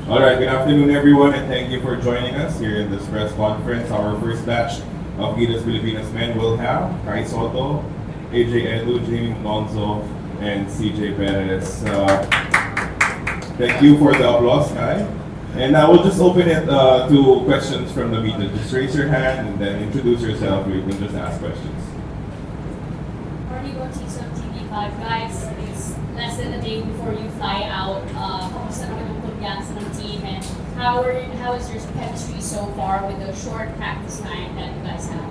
All right, good afternoon, everyone, and thank you for joining us here in this press conference. Our first batch of Gilas Pilipinas men will have Sotto, AJ Edu, Jamie Malonzo, and CJ Perez. Thank you for the applause, Kai. And now we'll just open it to questions from the media. Just raise your hand and then introduce yourself. You can just ask questions. Morning, Bautista of TV5. Guys, it's less than a day before you fly out. Kamusta naman yung kumpiyansa ng team, and how is your chemistry so far with the short practice time that you guys have?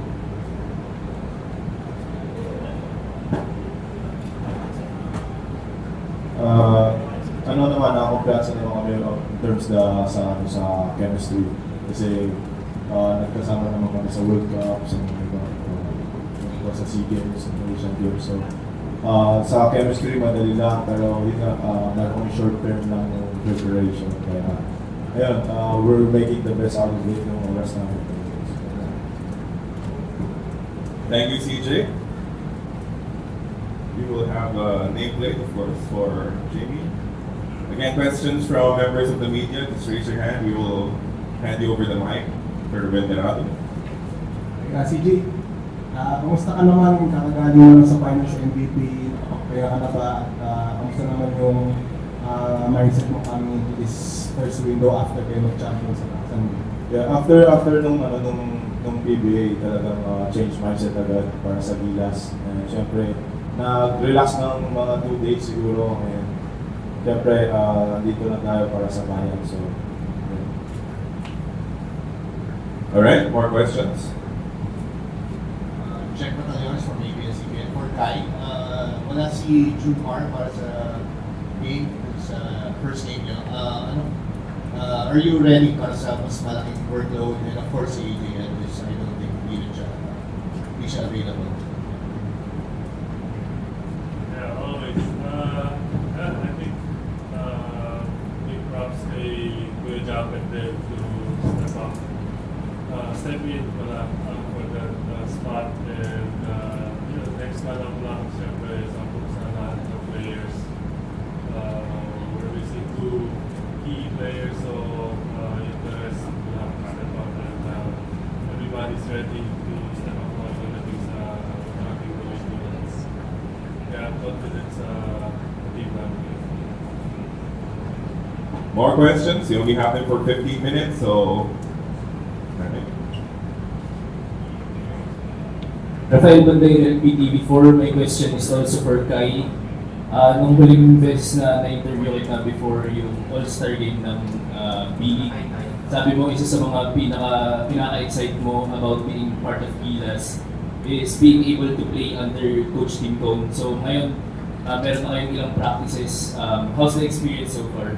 Ano naman, kumpiyansa naman kami in terms sa chemistry. Kasi nagkasama naman kami sa World Cup, sa SEA Games, sa Asian Games. So, sa chemistry, madali lang, pero yun nga, meron kami short term lang yung preparation. Kaya, ayun, we're making the best out of it yung rest namin. Thank you, CJ. We will have a nameplate, of course, for Jamie. Again, questions from members of the media, just raise your hand. We will hand you over the mic for Venderado. CJ, kamusta ka naman? Kakagaling mo lang sa finals sa MVP. Kaya ka na ba? Kamusta naman yung mindset mo coming into this first window after kayo mag-champion sa Sunday? Yeah, after nung PBA, talagang change mindset agad para sa Gilas. And syempre, nag-relax ng mga 2 days siguro. And syempre, dito na tayo para sa bayan. So, yeah. Alright, more questions? Check Batalyones from ABS-CBN for Kai. Wala si Jumar para sa game, sa first game niya. Are you ready para sa mas malaking workload? And of course, si AJ, I don't think hindi siya available. Yeah, always. I think big props kay Kuya Jack and them to step in pala for that spot, and next lang siyempre sa lahat ng players. We're missing 2 key players, so yung the rest will have to step up, and everybody's ready to step up pagdating sa ating gawin units. Kaya I'm confident sa team namin. More questions? You only have them for 15 minutes, so... Rafael Banday, LPTV4. My question is also for Kai. Nung huling beses na na-interview kita before yung All-Star game ng B-League, sabi mo isa sa mga pinaka-excite mo about being part of Gilas is being able to play under Coach Tim Cone. So ngayon, meron na kayong ilang practices. How's the experience so far?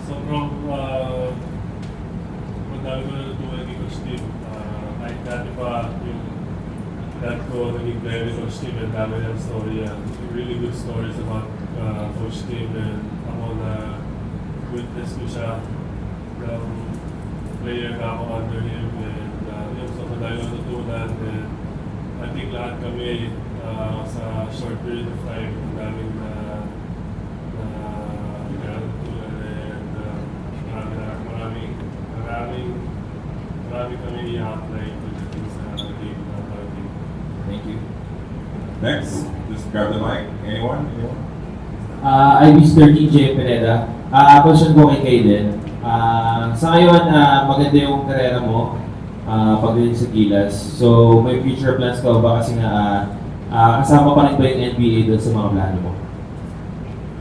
Sobrang madami ko na natutunan ni Coach Tim. Kahit dati pa yung dad ko naging player ni Coach Tim, and dami ng story. Really good stories about Coach Tim, and ako na witness ko siya ng player na ako under him, and yun, so madami ko natutunan, and I think lahat kami sa short period of time, ang daming marami kami i-apply pagdating sa game na party. Thank you. Next, just grab the mic. Anyone? I'm Mr. TJ Pineda. Question ko kay Kaden. Sa ngayon, maganda yung karera mo pagdating sa Gilas. So, may future plans ka ba? Kasi nga, kasama pa rin ba yung NBA doon sa mga plano mo?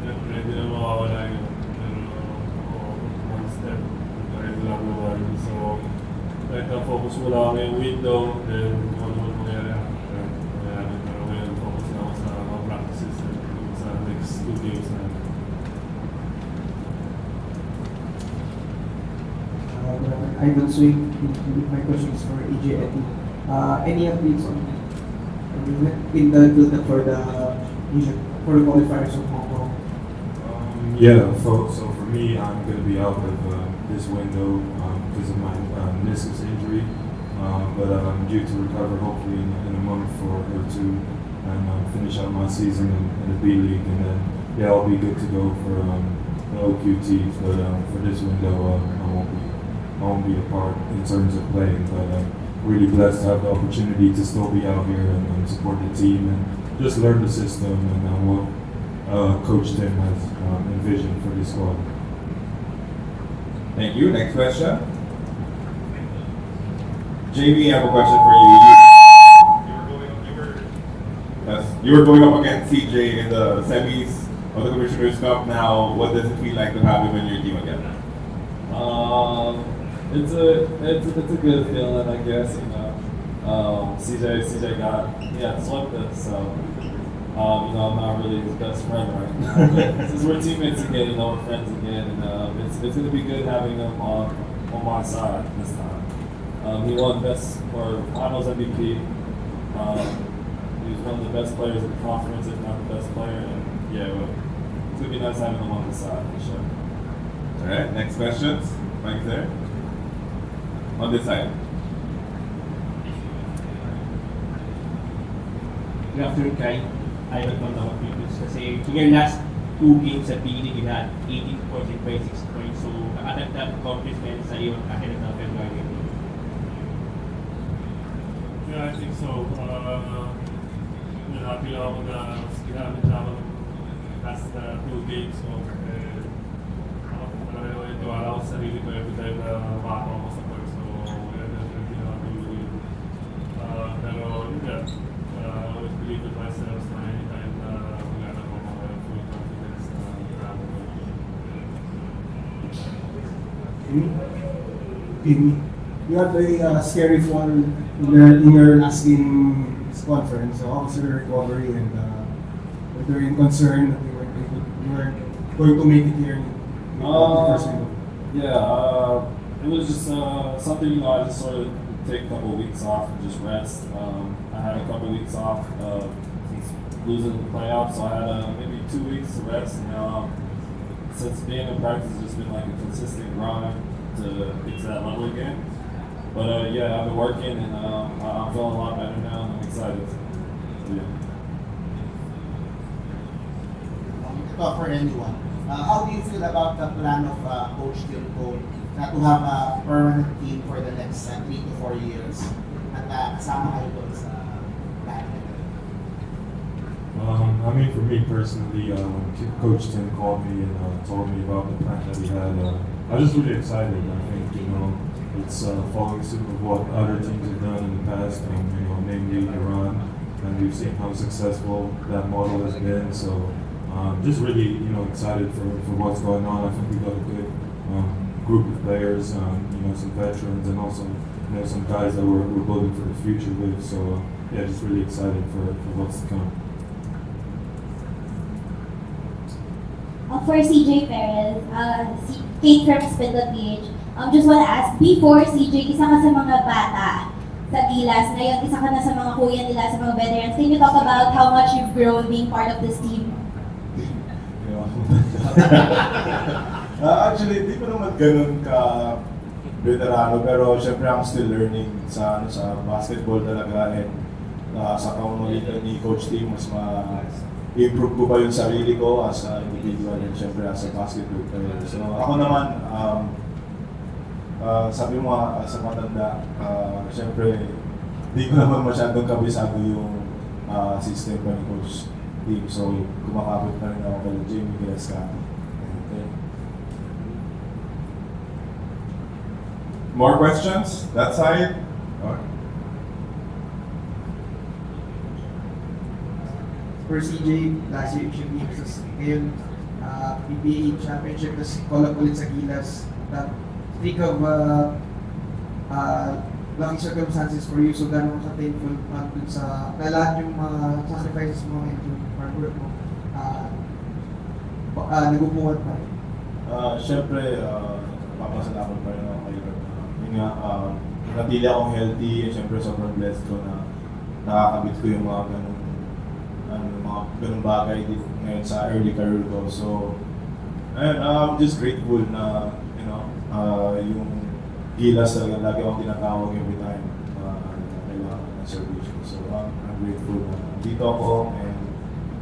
Siyempre, hindi na mawawala yun. Pero one step, kahit lang naman. So, kahit na-focus mo lang ngayong window, then kung ano man mangyari after. Pero ngayon, focus na ako sa mga practices sa next 2 games na. Ivan Swing, my question is for AJ Edu. Any updates on in the build-up for the qualifiers of Hong Kong? Yeah, so for me, I'm going to be out of this window because of my meniscus injury, but I'm due to recover hopefully in a month or 2 and finish out my season in the B League, and then I'll be good to go for the OQTs, but for this window, I won't be a part in terms of playing. But really blessed to have the opportunity to still be out here and support the team and just learn the system and what Coach Tim has envisioned for this squad. Thank you. Next question. Jamie, I have a question for you. You were going up against CJ in the semis of the Commissioner's Cup. Now, what does it feel like to have him in your team again? It's a good feeling, I guess. CJ got swept us, so I'm not really his best friend right now. Since we're teammates again, we're friends again, and it's going to be good having him on my side this time. He won Finals MVP. He was one of the best players in the conference, if not the best player, and it's going to be nice having him on the side for sure. All right, next questions. Mike there. On this side. Good afternoon, Kai. Ivan from the Philippines. Kasi in your last two games sa P-League, you had 18 points and 26 points. So, nakadagdag accomplishment sa iyo ahead of the February game. Yeah, I think so. Happy ako na ginamit na ako last two games. So, ito ako sa sarili ko every time na makakaw ako sa court. So, definitely happy with it. Pero, I always believe in myself na anytime na magana ko full confidence na travel ko. You had a scary fall in your last game conference. So how was your recovery, and were there any concern that you were going to make it here in the first game? Yeah, it was just something, I just sort of take a couple of weeks off and just rest. I had a couple of weeks off since losing the playoffs, so I had maybe 2 weeks to rest. And since being in practice, it's just been like a consistent grind to get to that level again. But I've been working, and I'm feeling a lot better now, and I'm excited. Yeah. Ito for anyone. How do you feel about the plan of Coach Tim Cole to have a permanent team for the next 3 to 4 years? At kasama kayo doon sa plan? For me personally, when Coach Tim called me and told me about the plan that he had, I was just really excited. I think, it's following suit of what other teams have done in the past, namely Iran, and we've seen how successful that model has been. So just really, excited for what's going on. I think we've got a good group of players, some veterans, and also some guys that we're building for the future with. So just really excited for what's to come. For CJ Perez, Kate from Spindle PH. Just want to ask, before CJ, isa ka sa mga bata sa Gilas, ngayon isa ka na sa mga kuya nila, sa mga veterans. Can you talk about how much you've grown being part of this team? Actually, di ko naman ganun ka veterano, pero syempre I'm still learning sa basketball talaga, and sa pamamagitan ni Coach Tim, mas improve ko pa yung sarili ko as an individual and syempre as a basketball player. So ako naman, sabi mo sa matanda, syempre di ko naman masyadong kabisado yung system pa ni Coach Tim. So kumakapit na rin ako kay Jamie, Gilas Pilipinas. More questions? That side? Okay. For CJ, last year siya dito sa ngayon, PBA Championship, tapos call up ulit sa Gilas. Think of lucky circumstances for you, so gano'n ka thankful dun sa lahat yung mga sacrifices mo and yung hard work mo, nagubuhat pa rin. Siyempre, papasalamat pa rin ako kayo. Natili akong healthy, siyempre sobrang blessed ko na nakakabit ko yung mga ganung bagay dito ngayon sa early career ko. So, ayun, I'm just grateful na, yung Gilas talaga lagi akong tinatawag every time na kailangan ng service. So, I'm grateful na dito ako, and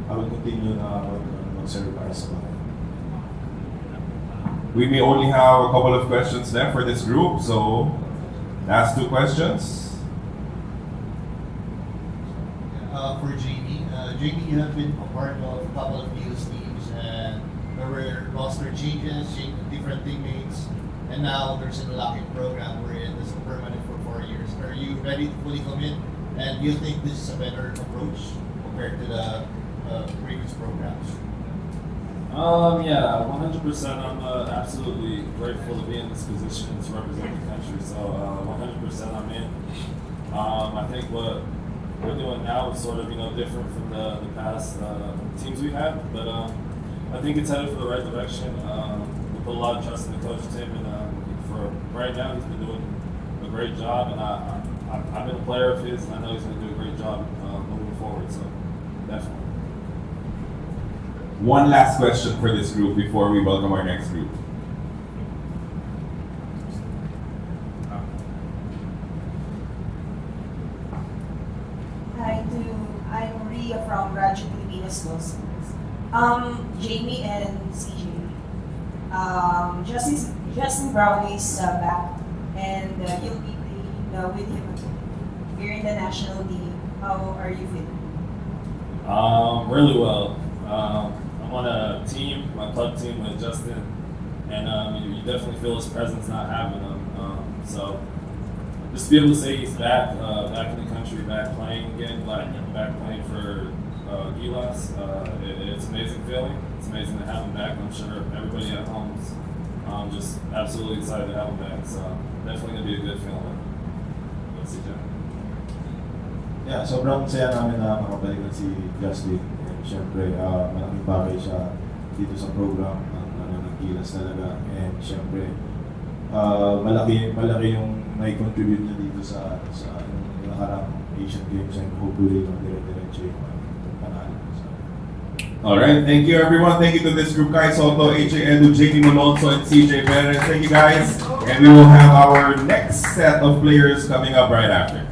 I will continue na mag-serve para sa mga. we may only have a couple of questions left for this group, so last two questions. For Jamie. Jamie, you have been a part of a couple of Gilas teams, and there were roster changes, different teammates, and now there's an unlocking program wherein it's permanent for 4 years. Are you ready to fully commit? And do you think this is a better approach compared to the previous programs? Yeah, 100%. I'm absolutely grateful to be in this position to represent the country. So 100% I'm in. I think what we're doing now is sort of different from the past teams we had, but I think it's headed for the right direction. We put a lot of trust in the coach Tim, and for right now he's been doing a great job, and I've been a player of his, and I know he's going to do a great job moving forward. So definitely. One last question for this group before we welcome our next group. I'm Ria from Gilas Pilipinas Law Schools. Jamie and CJ. Justin Brown is back, and you'll be playing with him here in the national team. How are you feeling? Really well. I'm on a team, my club team with Justin, and you definitely feel his presence not having him. So just to be able to say he's back, back in the country, back playing again, back playing for Gilas, it's an amazing feeling. It's amazing to have him back. I'm sure everybody at home is just absolutely excited to have him back. So definitely gonna be a good feeling. Let's see, John. Yeah, sobrang saya namin na makabalikan si Justin. And syempre, malaking bagay siya dito sa program ng Gilas talaga. And syempre, malaki yung nai-contribute niya dito sa nakarang Asian Games, and hopefully dire-diretso yung panalo. All right, thank you everyone. Thank you to this group, guys. Sotto, AJ Edu, Jamie Malonzo, and CJ Perez. Thank you guys. And we will have our next set of players coming up right after.